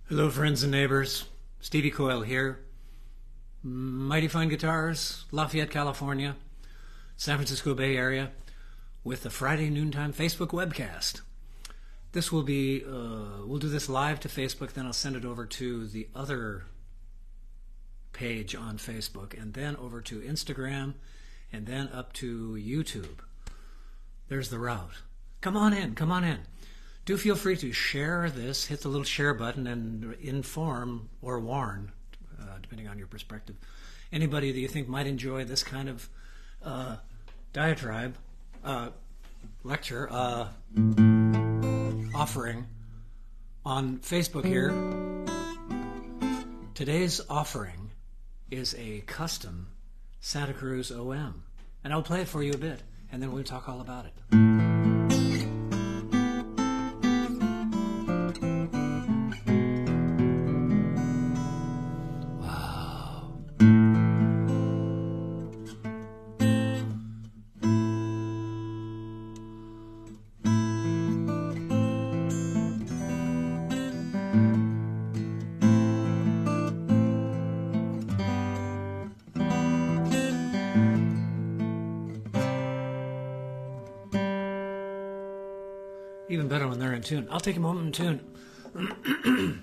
Hello friends and neighbors, Stevie Coyle here. Mighty Fine Guitars, Lafayette, California, San Francisco Bay Area, with the Friday noontime Facebook webcast. This will be, we'll do this live to Facebook, then I'll send it over to the other page on Facebook, and then over to Instagram, and then up to YouTube. There's the route. Come on in, come on in. Do feel free to share this, hit the little share button, and inform or warn, depending on your perspective, anybody that you think might enjoy this kind of diatribe, lecture, offering on Facebook here. Today's offering is a custom Santa Cruz OM, and I'll play it for you a bit, and then we'll talk all about it. Even better when they're in tune. I'll take a moment in tune.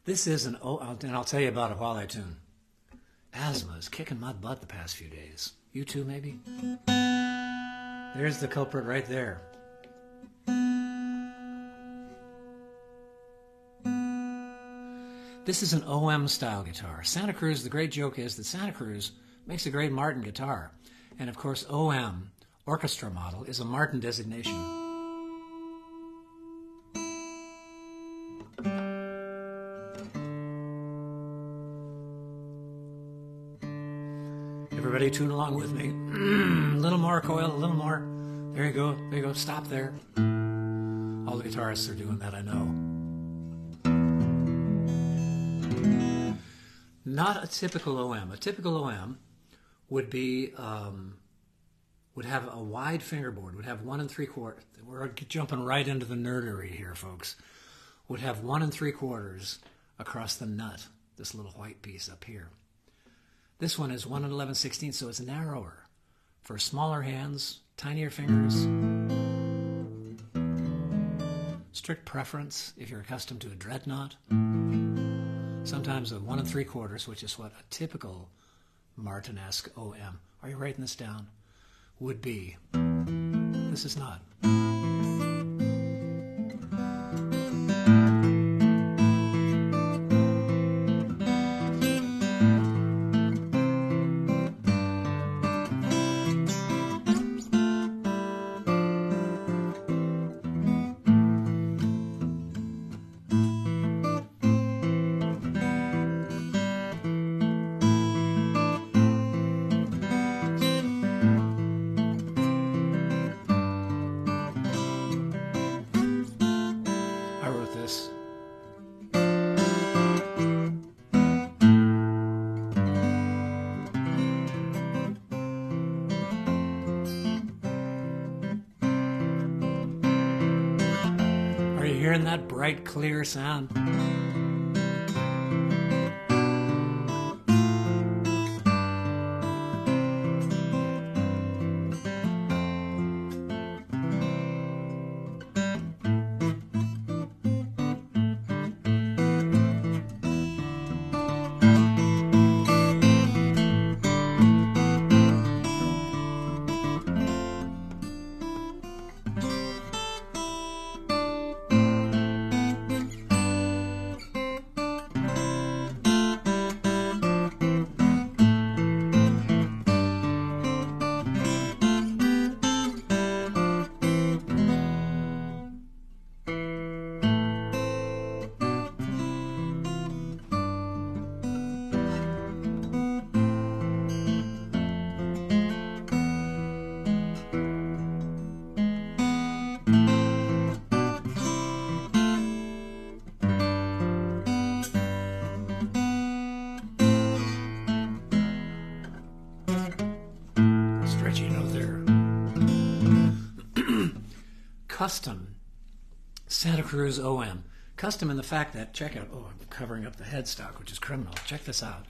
This is and I'll tell you about it while I tune. Asthma is kicking my butt the past few days. You too, maybe? There's the culprit right there. This is an OM style guitar. Santa Cruz, the great joke is that Santa Cruz makes a great Martin guitar. And of course, OM, orchestra model, is a Martin designation. Everybody tune along with me. A little more, Coyle, a little more. There you go, there you go, stop there. All the guitarists are doing that, I know. Not a typical OM. A typical OM would be, would have a wide fingerboard, would have 1 3/4. We're jumping right into the nerdery here, folks. Would have 1 3/4 across the nut, this little white piece up here. This one is 1 11/16, so it's narrower for smaller hands, tinier fingers. Strict preference if you're accustomed to a dreadnought. Sometimes a 1 3/4, which is what a typical Martin-esque OM, are you writing this down, would be. This is not. Hearing that bright, clear sound? Custom Santa Cruz OM. Custom in the fact that, check out, oh, I'm covering up the headstock, which is criminal. Check this out.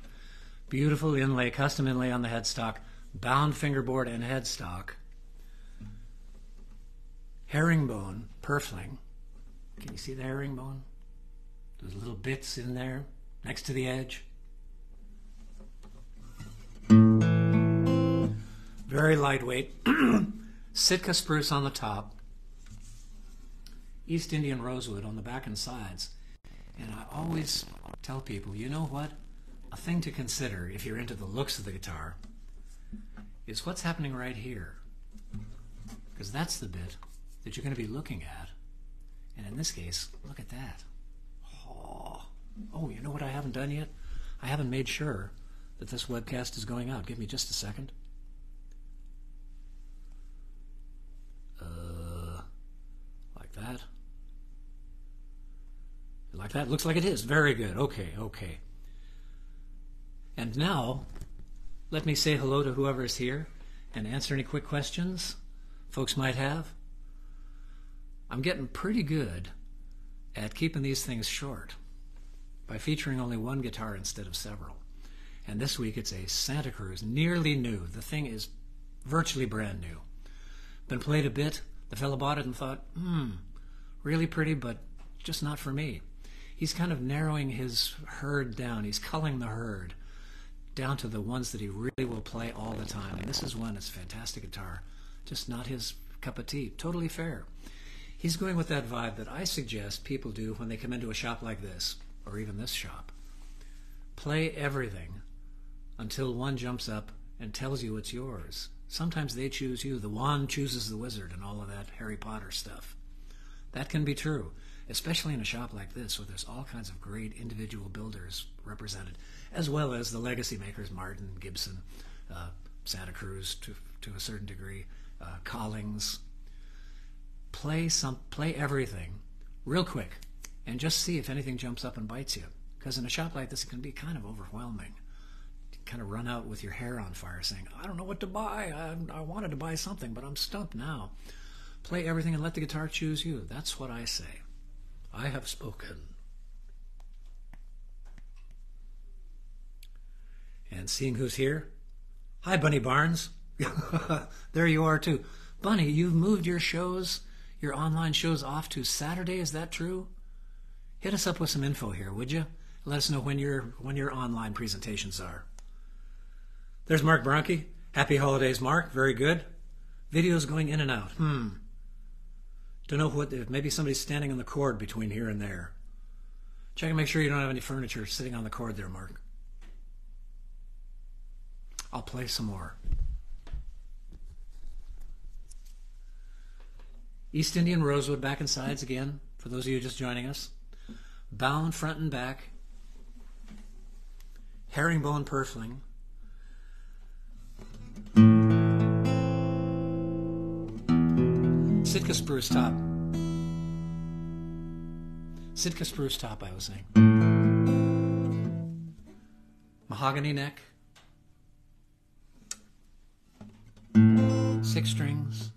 Beautiful inlay, custom inlay on the headstock, bound fingerboard and headstock. Herringbone, purfling. Can you see the herringbone? Those little bits in there next to the edge. Very lightweight. Sitka spruce on the top. East Indian rosewood on the back and sides. And I always tell people, you know what? A thing to consider if you're into the looks of the guitar is what's happening right here. Because that's the bit that you're going to be looking at. And in this case, look at that. Oh, you know what I haven't done yet? I haven't made sure that this webcast is going out. Give me just a second. Like that. Like that? Looks like it is. Very good. Okay, okay. And now, let me say hello to whoever is here and answer any quick questions folks might have. I'm getting pretty good at keeping these things short by featuring only one guitar instead of several. And this week it's a Santa Cruz, nearly new. The thing is virtually brand new. Been played a bit. The fellow bought it and thought, really pretty, but just not for me. He's kind of narrowing his herd down. He's culling the herd down to the ones that he really will play all the time. And this is one that's a fantastic guitar, just not his cup of tea. Totally fair. He's going with that vibe that I suggest people do when they come into a shop like this, or even this shop. Play everything until one jumps up and tells you it's yours. Sometimes they choose you. The wand chooses the wizard and all of that Harry Potter stuff. That can be true, especially in a shop like this where there's all kinds of great individual builders represented, as well as the legacy makers, Martin, Gibson, Santa Cruz to a certain degree, Collings. Play everything real quick and just see if anything jumps up and bites you. Because in a shop like this, it can be kind of overwhelming. You kind of run out with your hair on fire saying, I don't know what to buy. I wanted to buy something, but I'm stumped now. Play everything and let the guitar choose you. That's what I say. I have spoken. And seeing who's here. Hi, Bunny Barnes. There you are, too. Bunny, you've moved your shows, your online shows off to Saturday. Is that true? Hit us up with some info here, would you? Let us know when your online presentations are. There's Mark Bronke. Happy holidays, Mark. Very good. Videos going in and out. Don't know what. Maybe somebody's standing on the cord between here and there. Check and make sure you don't have any furniture sitting on the cord there, Mark. I'll play some more. East Indian rosewood back and sides again, for those of you just joining us. Bound front and back. Herringbone purfling. Sitka spruce top. Sitka spruce top, I was saying. Mahogany neck. 6 strings.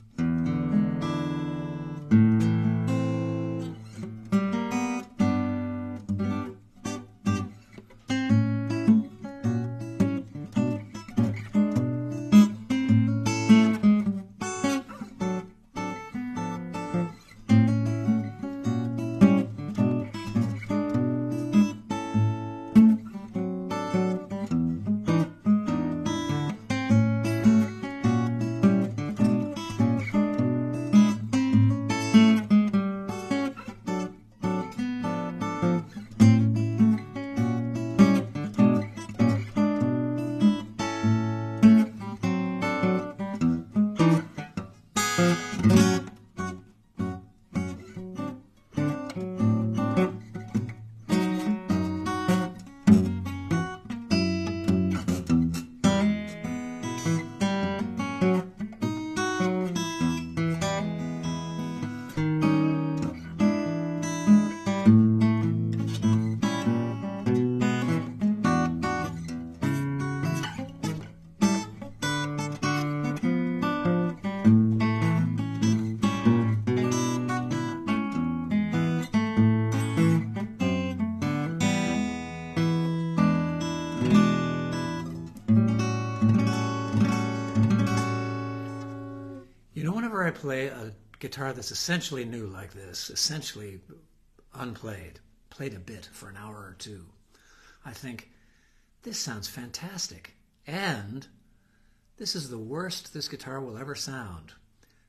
play a guitar that's essentially new like this, essentially unplayed, played a bit for an hour or two, I think, this sounds fantastic. And this is the worst this guitar will ever sound.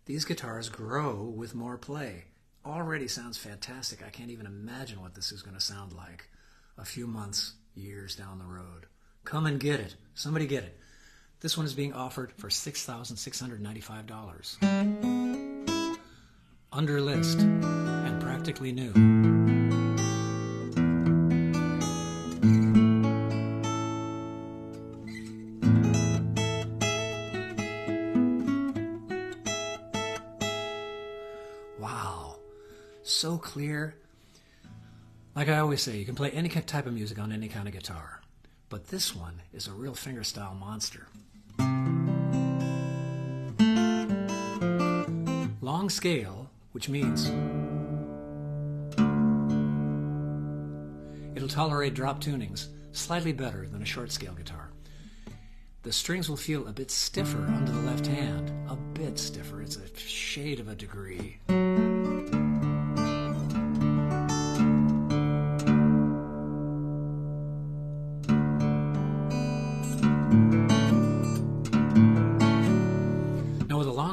These guitars grow with more play. Already sounds fantastic. I can't even imagine what this is going to sound like a few months, years down the road. Come and get it. Somebody get it. This one is being offered for $6,695. Under list and practically new. Wow, so clear. Like I always say, you can play any type of music on any kind of guitar, but this one is a real fingerstyle monster. Long scale, which means it'll tolerate drop tunings slightly better than a short scale guitar. The strings will feel a bit stiffer under the left hand, a bit stiffer. It's a shade of a degree.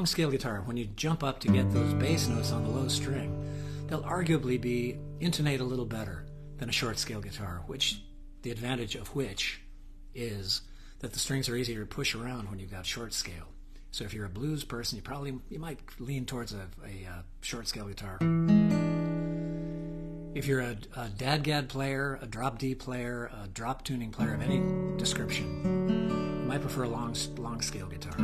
Scale guitar, when you jump up to get those bass notes on the low string, they'll arguably be intonate a little better than a short scale guitar, which the advantage of which is that the strings are easier to push around when you've got short scale. So if you're a blues person, you might lean towards a short scale guitar. If you're a dadgad player, a drop D player, a drop tuning player of any description, you might prefer a long scale guitar.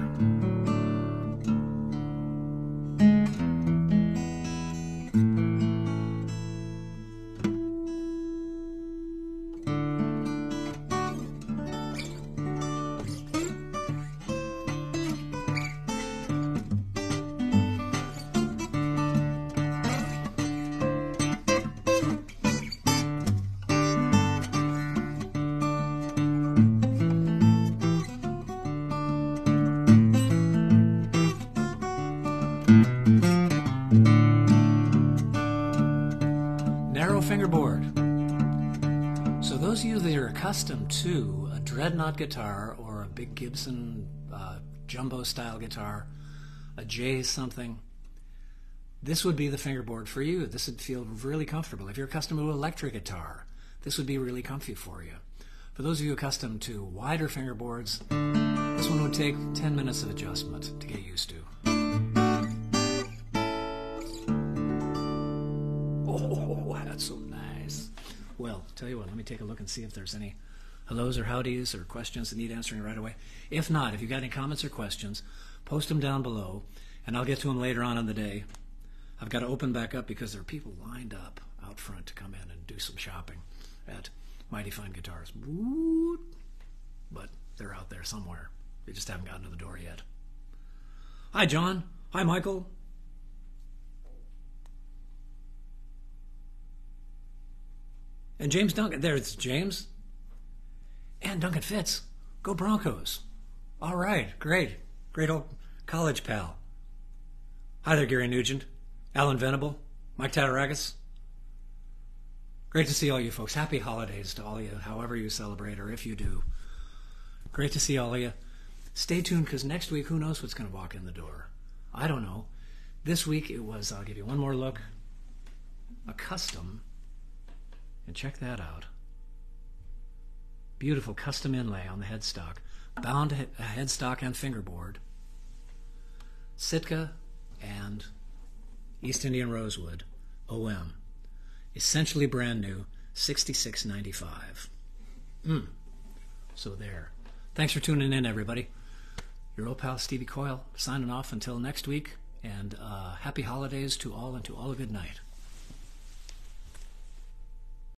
Fingerboard. So those of you that are accustomed to a dreadnought guitar or a big Gibson jumbo style guitar, a J something, this would be the fingerboard for you. This would feel really comfortable. If you're accustomed to electric guitar, this would be really comfy for you. For those of you accustomed to wider fingerboards, this one would take 10 minutes of adjustment to get used to. Oh, that's so nice. Well, tell you what, let me take a look and see if there's any hellos or howdies or questions that need answering right away. If not, if you've got any comments or questions, post them down below, and I'll get to them later on in the day. I've got to open back up because there are people lined up out front to come in and do some shopping at Mighty Fine Guitars. But they're out there somewhere. They just haven't gotten to the door yet. Hi, John. Hi, Michael. And James Duncan. There's James. And Duncan Fitz. Go Broncos. All right. Great. Great old college pal. Hi there, Gary Nugent. Alan Venable. Mike Tatarakis. Great to see all you folks. Happy holidays to all of you, however you celebrate or if you do. Great to see all of you. Stay tuned because next week, who knows what's going to walk in the door. I don't know. This week it was, I'll give you one more look, a custom. And check that out. Beautiful custom inlay on the headstock. Bound headstock and fingerboard. Sitka and East Indian rosewood. OM. Essentially brand new. $66.95. So there. Thanks for tuning in, everybody. Your old pal Stevie Coyle signing off until next week. And happy holidays to all and to all a good night.